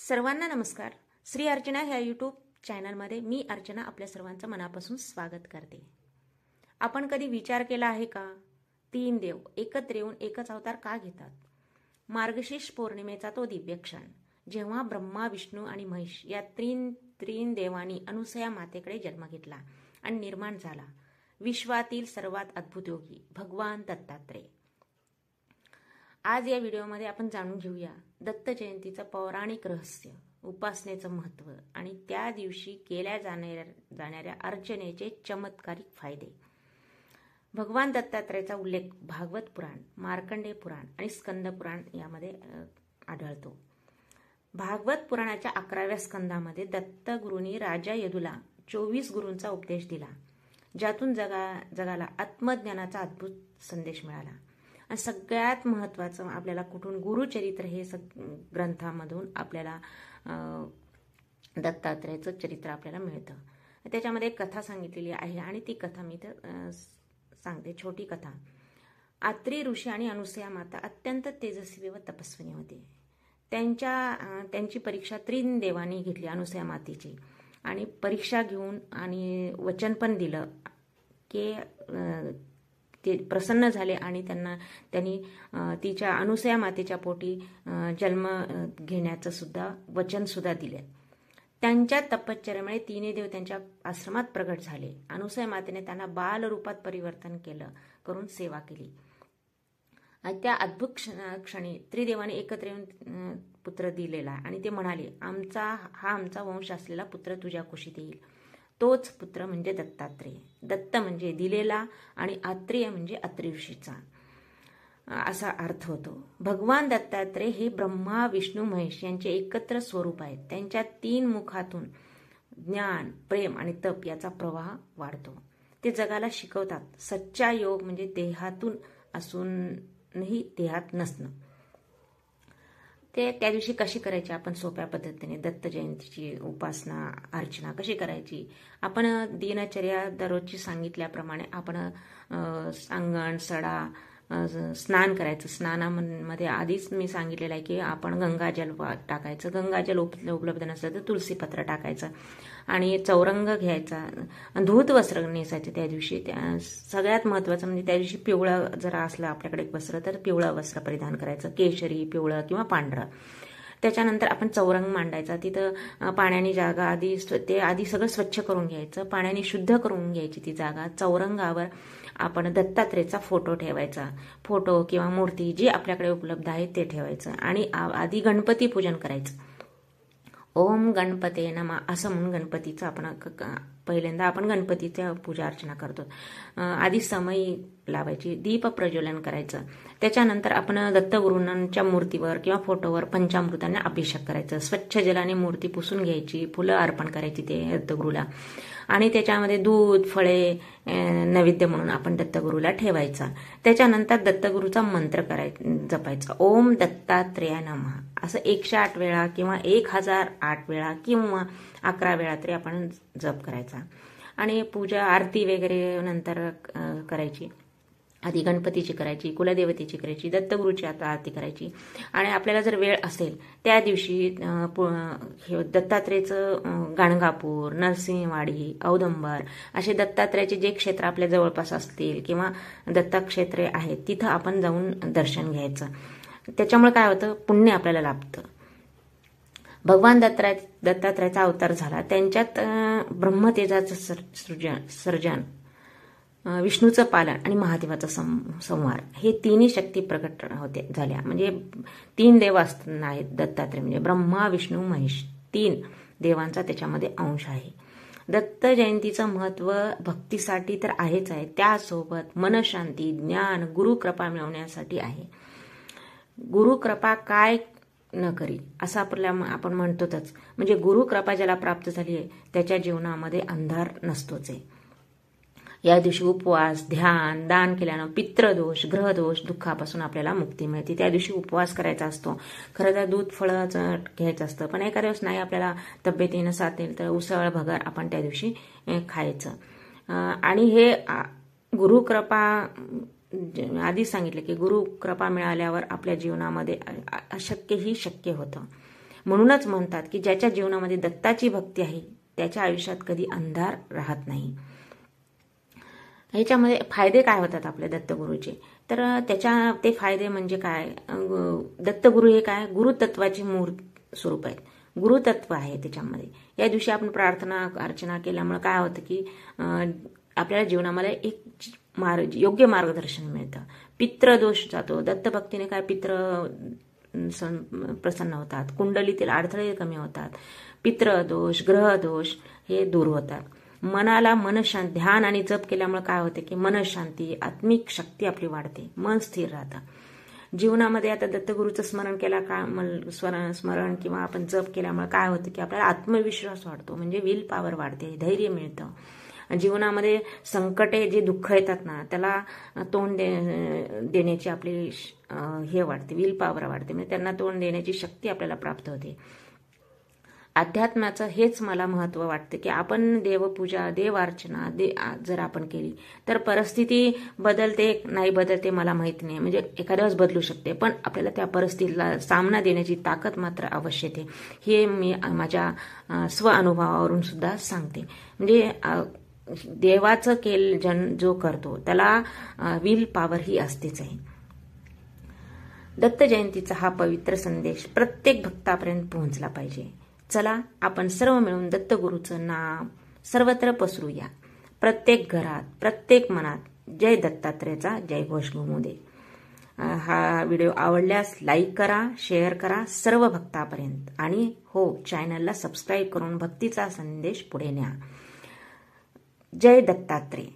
सर्वांना नमस्कार. श्री अर्चना ह्या यूट्यूब चॅनलमध्ये मी अर्चना आपल्या सर्वांचं मनापासून स्वागत करते. आपण कधी विचार केला आहे का, तीन देव एकत्र येऊन एकच अवतार का घेतात? मार्गशीर्ष पौर्णिमेचा तो दिव्य क्षण, जेव्हा ब्रह्मा, विष्णू आणि महेश या तीन देवांनी अनुसया मातेकडे जन्म घेतला आणि निर्माण झाला विश्वातील सर्वात अद्भुत योगी भगवान दत्तात्रेय. आज या व्हिडिओमध्ये आपण जाणून घेऊया दत्त जयंतीचं पौराणिक रहस्य, उपासनेचं महत्त्व आणि त्या दिवशी केल्या जाणाऱ्या अर्चनेचे चमत्कारिक फायदे. भगवान दत्तात्रेयाचा उल्लेख भागवत पुराण, मार्कंडेय पुराण आणि स्कंद पुराण यामध्ये आढळतो. भागवत पुराणाच्या 11व्या स्कंदामध्ये दत्तगुरूंनी राजा यदूला 24 गुरूंचा उपदेश दिला, ज्यातून जगाला आत्मज्ञानाचा अद्भुत संदेश मिळाला. आणि सगळ्यात महत्त्वाचं आपल्याला कुठून गुरुचरित्र हे ग्रंथामधून आपल्याला दत्तात्रेयाचं चरित्र आपल्याला मिळतं. त्याच्यामध्ये एक कथा सांगितलेली आहे आणि ती कथा मी तर सांगते. छोटी कथा. आत्री ऋषी आणि अनुसया माता अत्यंत तेजस्वी व तपस्विनी होते. त्यांची परीक्षा तीन देवांनी घेतली अनुसया मातेची, आणि परीक्षा घेऊन आणि वचन पण दिलं की ते प्रसन्न झाले आणि त्यांनी तिच्या अनुसया मातेच्या पोटी जन्म घेण्याचं सुद्धा वचन सुद्धा दिले. त्यांच्या तपश्चर्येमुळे तिन्ही देव त्यांच्या आश्रमात प्रगट झाले. अनुसया मातेने त्यांना बाल रूपात परिवर्तन करून सेवा केली. त्या अद्भुत क्षणी त्रिदेवाने एकत्र येऊन पुत्र दिलेला आणि ते म्हणाले, आमचा वंश असलेला पुत्र तुझ्या कुशीत येईल. तोच पुत्र म्हणजे दत्तात्रेय. दत्त म्हणजे दिलेला आणि आत्रेय म्हणजे अत्री ऋषीचा असा अर्थ होतो. भगवान दत्तात्रेय हे ब्रह्मा, विष्णू, महेश यांचे एकत्र स्वरूप आहेत. त्यांच्या 3 मुखातून ज्ञान, प्रेम आणि तप याचा प्रवाह वाढतो. ते जगाला शिकवतात सच्चा योग म्हणजे देहातून असूनही देहात नसणं. ते त्या दिवशी कशी करायची आपण सोप्या पद्धतीने दत्त जयंतीची उपासना अर्चना कशी करायची, आपण दिनचर्या दररोजची सांगितल्याप्रमाणे आपण अंगण सडा स्नान करायचं. स्नानामध्ये आधीच मी सांगितलेलं आहे की आपण गंगाजल टाकायचं. गंगाजल उपलब्ध नसलं तर तुलसीपत्र टाकायचं आणि चौरंग घ्यायचा. धूत वस्त्र नेसायचे त्या दिवशी. सगळ्यात महत्त्वाचं म्हणजे त्या दिवशी पिवळं जरा असलं आपल्याकडे वस्त्र तर पिवळं वस्त्र परिधान करायचं, केशरी, पिवळं किंवा पांढरं. त्याच्यानंतर आपण चौरंग मांडायचा. तिथं पाण्याने जागा आधी सगळं स्वच्छ करून घ्यायचं, पाण्याने शुद्ध करून घ्यायची ती जागा. चौरंगावर आपण दत्तात्रेयाचा फोटो ठेवायचा. फोटो किंवा मूर्ती जी आपल्याकडे उपलब्ध आहे ते ठेवायचं आणि आधी गणपती पूजन करायचं. ओम गणपते नमः असं म्हणून गणपतीचं पहिल्यांदा आपण गणपतीच्या पूजा अर्चना करतो. आधी समई लावायची, दीप प्रज्वलन करायचं. त्याच्यानंतर आपण दत्तगुरूंच्या मूर्तीवर किंवा फोटोवर पंचामृताने अभिषेक करायचं. स्वच्छ जलाने मूर्ती पुसून घ्यायची, फुलं अर्पण करायची ते दत्तगुरूला आणि त्याच्यामध्ये दूध, फळे नैवेद्य म्हणून आपण दत्तगुरूला ठेवायचा. त्याच्यानंतर दत्तगुरूचा मंत्र जपायचा. ओम दत्तात्रेय नमः असं 108 वेळा किंवा 1008 वेळा किंवा 11 वेळा तरी आपण जप करायचा. आणि पूजा आरती वगैरे नंतर करायची. आधी गणपतीची करायची, कुलदेवतेची करायची, दत्तगुरूची आरती करायची. आणि आपल्याला जर वेळ असेल त्या दिवशी दत्तात्रेयचं गाणगापूर, नरसिंहवाडी, औदंबर असे दत्तात्रेयाचे जे क्षेत्र आपल्या जवळपास असतील किंवा दत्तक्षेत्रे आहेत तिथं आपण जाऊन दर्शन घ्यायचं. त्याच्यामुळे काय होतं, पुण्य आपल्याला लाभतं. भगवान दत्तात्रेयाचा अवतार झाला. त्यांच्यात ब्रह्मतेजाचं सर्जन, विष्णूचं पालन आणि महादेवाचा संहार हे तिन्ही शक्ती प्रकट झाल्या. म्हणजे 3 देव आहेत दत्तात्रेय म्हणजे ब्रह्मा, विष्णू, महेश 3 देवांचा त्याच्यामध्ये अंश आहे. दत्त जयंतीचं महत्त्व भक्तीसाठी तर आहेच आहे, त्यासोबत मनशांती, ज्ञान, गुरुकृपा मिळवण्यासाठी आहे. गुरुकृपा काय न करी असं आपण म्हणतोच. म्हणजे गुरुकृपा ज्याला प्राप्त झाली आहे त्याच्या जीवनामध्ये अंधार नसतोच आहे. या दिवशी उपवास, ध्यान, दान केल्यानं पितृदोष, ग्रहदोष, दुःखापासून आपल्याला मुक्ती मिळते. त्या दिवशी उपवास करायचा असतो. खरं तर दूध फळाचं घ्यायचं असतं, पण एका दिवस नाही आपल्याला तब्येतीनं साथ येईल तर उसळ भगर आपण त्या दिवशी खायचं. आणि हे गुरुकृपा आधी सांगितलं की गुरुकृपा मिळाल्यावर आपल्या जीवनामध्ये अशक्यही शक्य होतं. म्हणूनच म्हणतात की ज्याच्या जीवनामध्ये दत्ताची भक्ती आहे त्याच्या आयुष्यात कधी अंधार राहत नाही. ह्याच्यामध्ये फायदे काय होतात आपल्या दत्तगुरूचे, तर ते फायदे म्हणजे काय, दत्तगुरू हे काय, गुरुतत्वाचे मूर्त स्वरूप आहेत, गुरुतत्व आहे त्याच्यामध्ये. या दिवशी आपण प्रार्थना अर्चना केल्यामुळे काय होतं की आपल्याला जीवनामध्ये एक योग्य मार्गदर्शन मिळतं. पितृदोष जातो, दत्तभक्तीने काय पितृ प्रसन्न होतात, कुंडलीतील अडथळे कमी होतात, पितृदोष ग्रहदोष हे दूर होतात. मनाला मनशांती, ध्यान आणि जप केल्यामुळे काय होते की मनशांती, आत्मिक शक्ती आपली वाढते, मन स्थिर राहतं. जीवनामध्ये आता दत्तगुरूचं स्मरण केला का स्मरण किंवा आपण जप केल्यामुळे काय होतं की आपल्याला आत्मविश्वास वाढतो, म्हणजे विल पॉवर वाढते, धैर्य मिळतं. जीवनामध्ये संकटे जे दुःख येतात ना त्याला तोंड देण्याची आपली हे वाढते, विल पॉवर वाढते, म्हणजे त्यांना तोंड देण्याची शक्ती आपल्याला प्राप्त होते. अध्यात्माचं हेच मला महत्त्व वाटतं की आपण देवपूजा देवार्चना जर आपण केली तर परिस्थिती बदलते नाही बदलते मला माहिती नाही, म्हणजे एखाद्या वेळेस बदलू शकते, पण आपल्याला त्या परिस्थितीला सामना देण्याची ताकद मात्र अवश्य येते. हे मी माझ्या स्वअनुभवावरून सुद्धा सांगते. म्हणजे देवाचं जो करतो त्याला विल पॉवर ही असतेच आहे. दत्त जयंतीचा हा पवित्र संदेश प्रत्येक भक्तापर्यंत पोहोचला पाहिजे. चला आपण सर्व मिळून दत्तगुरूचं नाम सर्वत्र पसरूया. प्रत्येक घरात प्रत्येक मनात जय दत्तात्रेयचा जयघोष घुमू दे. हा व्हिडिओ आवडल्यास लाईक करा, शेअर करा सर्व भक्तापर्यंत, आणि हो चॅनलला सबस्क्राईब करून भक्तीचा संदेश पुढे न्या. जय दत्तात्रेय.